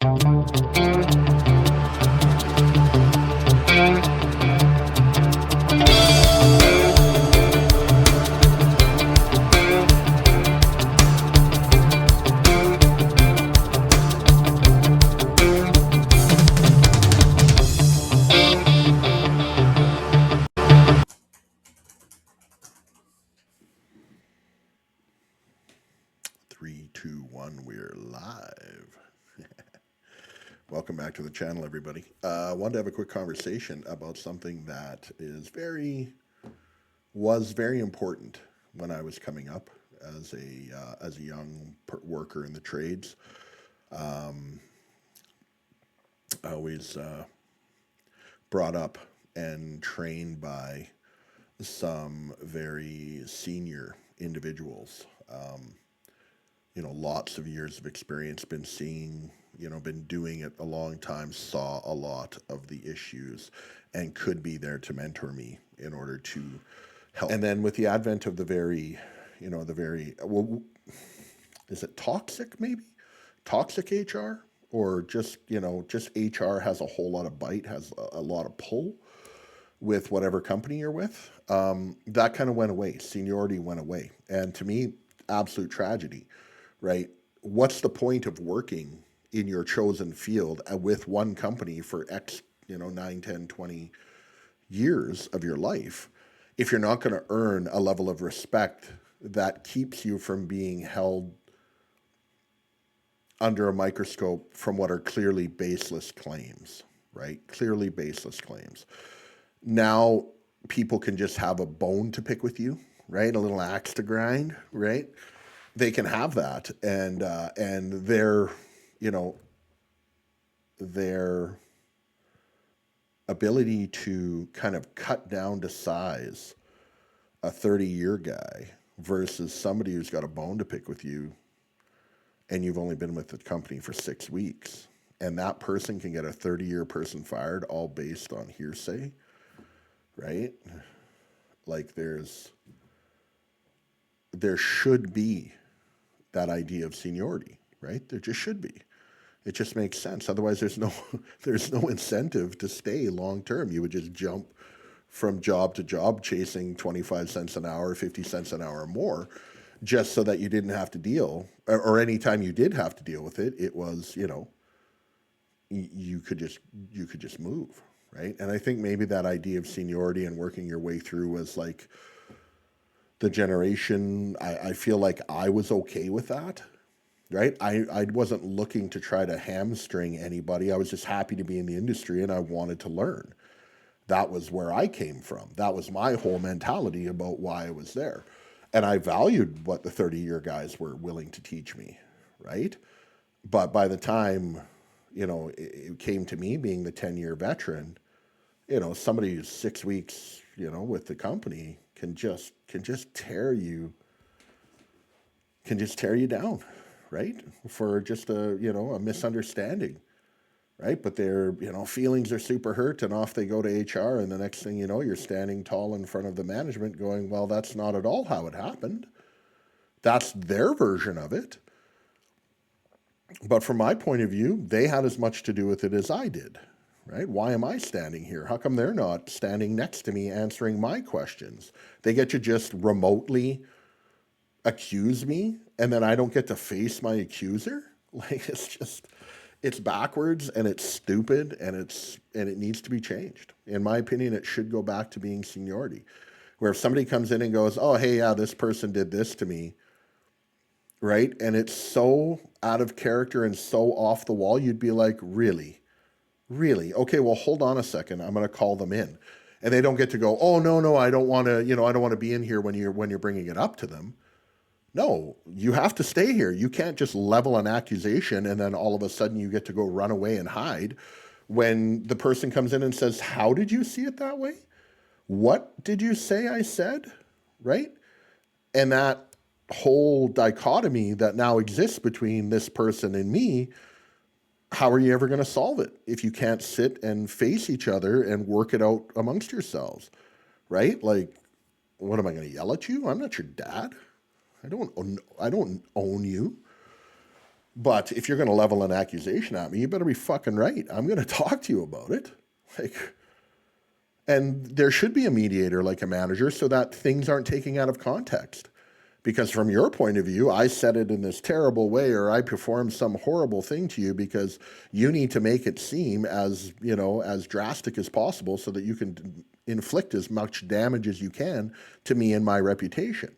Three, two, one, we're live. Welcome back to the channel, everybody. I wanted to have a quick conversation about something that was very important when I was coming up as a young worker in the trades. I was brought up and trained by some very senior individuals. Lots of years of experience, been seeing, been doing it a long time, saw a lot of the issues, and could be there to mentor me in order to help. And then with the advent of well, is it toxic maybe? Toxic HR? Or just HR has a whole lot of bite, has a lot of pull with whatever company you're with. That kind of went away. Seniority went away. And to me, absolute tragedy. Right? What's the point of working in your chosen field with one company for X, 9, 10, 20 years of your life if you're not going to earn a level of respect that keeps you from being held under a microscope from what are clearly baseless claims, right? Clearly baseless claims. Now people can just have a bone to pick with you, right? A little axe to grind, right? They can have that, and their ability to kind of cut down to size a 30-year guy versus somebody who's got a bone to pick with you, and you've only been with the company for 6 weeks, and that person can get a 30-year person fired all based on hearsay, right? Like there should be that idea of seniority, right? There just should be. It just makes sense. Otherwise, there's no incentive to stay long term. You would just jump from job to job chasing 25 cents an hour, 50 cents an hour or more, just so that you didn't have to deal, or any time you did have to deal with it, it was, you could just move, right? And I think maybe that idea of seniority and working your way through was like the generation. I feel like I was okay with that, right? I wasn't looking to try to hamstring anybody. I was just happy to be in the industry and I wanted to learn. That was where I came from. That was my whole mentality about why I was there. And I valued what the 30-year guys were willing to teach me, right? But by the time, it came to me being the 10-year veteran, somebody who's 6 weeks, with the company can just tear you down, right? For just a misunderstanding, right? But their feelings are super hurt, and off they go to HR, and the next thing you know, you're standing tall in front of the management going, well, that's not at all how it happened. That's their version of it. But from my point of view, they had as much to do with it as I did, right? Why am I standing here? How come they're not standing next to me answering my questions? They get to just remotely accuse me, and then I don't get to face my accuser? Like, it's backwards, and it's stupid, and it needs to be changed. In my opinion, it should go back to being seniority, where if somebody comes in and goes, oh, hey, yeah, this person did this to me, right? And it's so out of character and so off the wall, you'd be like, really? Really? Okay, well, hold on a second. I'm going to call them in. And they don't get to go, oh, no, I don't want to, I don't want to be in here when you're bringing it up to them. No, you have to stay here. You can't just level an accusation and then all of a sudden you get to go run away and hide when the person comes in and says, how did you see it that way? What did you say I said? Right? And that whole dichotomy that now exists between this person and me, how are you ever going to solve it if you can't sit and face each other and work it out amongst yourselves, right? Like, what am I going to yell at you? I'm not your dad. I don't own you. But if you're going to level an accusation at me, you better be fucking right. I'm going to talk to you about it. Like, and there should be a mediator like a manager so that things aren't taken out of context. Because from your point of view, I said it in this terrible way, or I performed some horrible thing to you because you need to make it seem as, as drastic as possible so that you can inflict as much damage as you can to me and my reputation,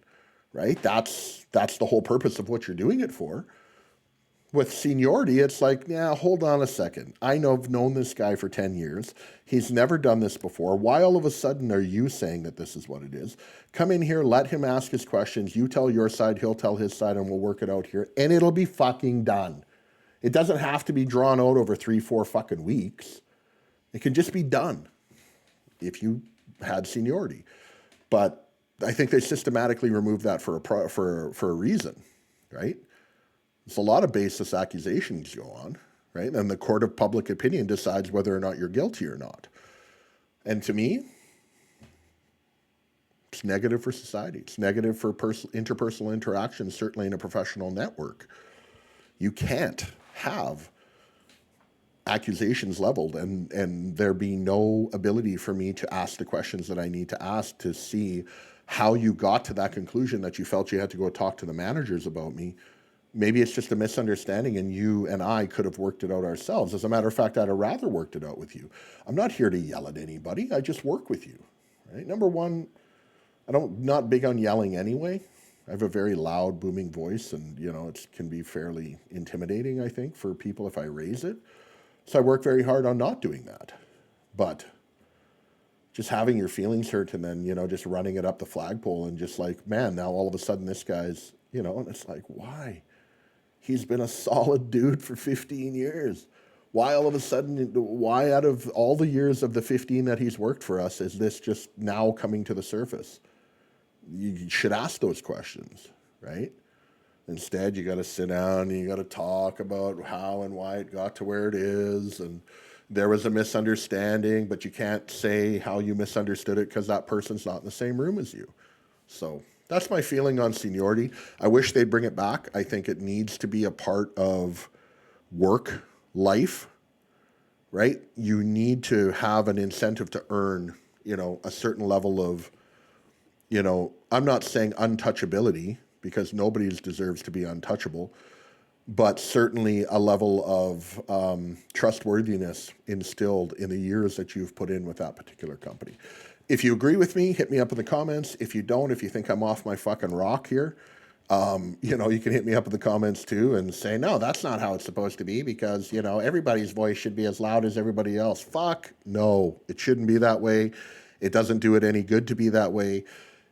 right? That's the whole purpose of what you're doing it for. With seniority, it's like, yeah, hold on a second. I've known this guy for 10 years. He's never done this before. Why all of a sudden are you saying that this is what it is? Come in here, let him ask his questions. You tell your side, he'll tell his side, and we'll work it out here. And it'll be fucking done. It doesn't have to be drawn out over 3-4 fucking weeks. It can just be done if you had seniority. But I think they systematically removed that for a reason, right? There's a lot of baseless accusations go on, right? And the court of public opinion decides whether or not you're guilty or not. And to me, it's negative for society. It's negative for interpersonal interactions, certainly in a professional network. You can't have accusations leveled and there be no ability for me to ask the questions that I need to ask to see how you got to that conclusion that you felt you had to go talk to the managers about me. Maybe it's just a misunderstanding and you and I could have worked it out ourselves. As a matter of fact, I'd have rather worked it out with you. I'm not here to yell at anybody. I just work with you, right? Number one, not big on yelling anyway. I have a very loud, booming voice and, it can be fairly intimidating, I think, for people if I raise it. So I work very hard on not doing that. But just having your feelings hurt and then, just running it up the flagpole and just like, man, now all of a sudden this guy's, and it's like, why? He's been a solid dude for 15 years. Why all of a sudden, why out of all the years of the 15 that he's worked for us, is this just now coming to the surface? You should ask those questions, right? Instead, you got to sit down and you got to talk about how and why it got to where it is. And there was a misunderstanding, but you can't say how you misunderstood it because that person's not in the same room as you. So that's my feeling on seniority. I wish they'd bring it back. I think it needs to be a part of work life, right? You need to have an incentive to earn, a certain level of, I'm not saying untouchability because nobody deserves to be untouchable, but certainly a level of trustworthiness instilled in the years that you've put in with that particular company. If you agree with me, hit me up in the comments. If you don't, if you think I'm off my fucking rock here, you can hit me up in the comments too and say, no, that's not how it's supposed to be because, everybody's voice should be as loud as everybody else. Fuck, no, it shouldn't be that way. It doesn't do it any good to be that way.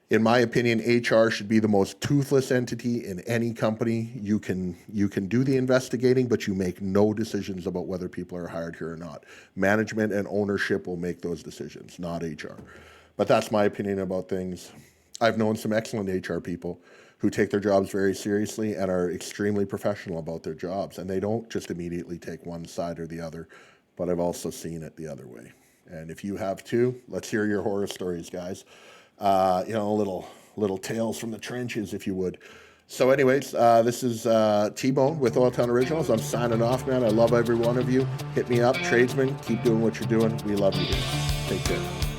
In my opinion, HR should be the most toothless entity in any company. You can do the investigating, but you make no decisions about whether people are hired here or not. Management and ownership will make those decisions, not HR. But that's my opinion about things. I've known some excellent HR people who take their jobs very seriously and are extremely professional about their jobs. And they don't just immediately take one side or the other, but I've also seen it the other way. And if you have too, let's hear your horror stories, guys. Little tales from the trenches, if you would. So anyways, this is T-Bone with Oil Town Originals. I'm signing off, man. I love every one of you. Hit me up, tradesmen. Keep doing what you're doing. We love you here. Take care.